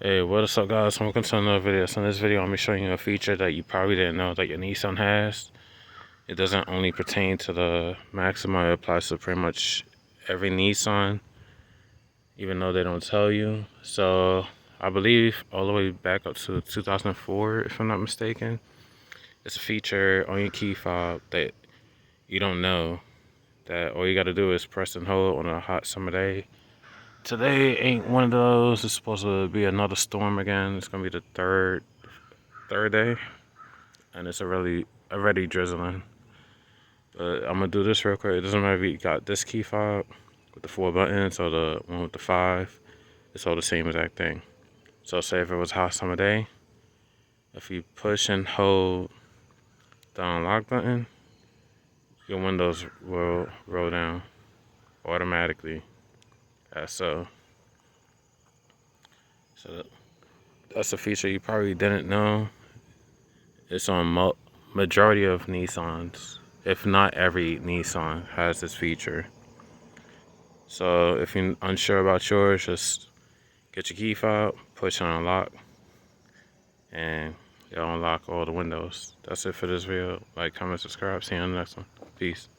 Hey, what's up guys? Welcome to another video. So in this video I'm going to be showing you a feature that you probably didn't know that your Nissan has. It doesn't only pertain to the Maxima, it applies to pretty much every Nissan, even though they don't tell you. So I believe all the way back up to 2004, if I'm not mistaken. It's a feature on your key fob that you don't know, that all you got to do is press and hold on a hot summer day. Today ain't one of those. It's supposed to be another storm again. It's gonna be the third day, and it's already drizzling. But I'm gonna do this real quick. It doesn't matter if you got this key fob with the 4 buttons or the one with the 5. It's all the same exact thing. So say if it was a hot summer day, if you push and hold the unlock button, your windows will roll down automatically. So that's a feature you probably didn't know. It's on majority of Nissans, if not every Nissan has this feature. So if you're unsure about yours, just get your key fob, push and unlock, and it'll unlock all the windows. That's it for this video. Like, comment, subscribe. See you on the next one. Peace.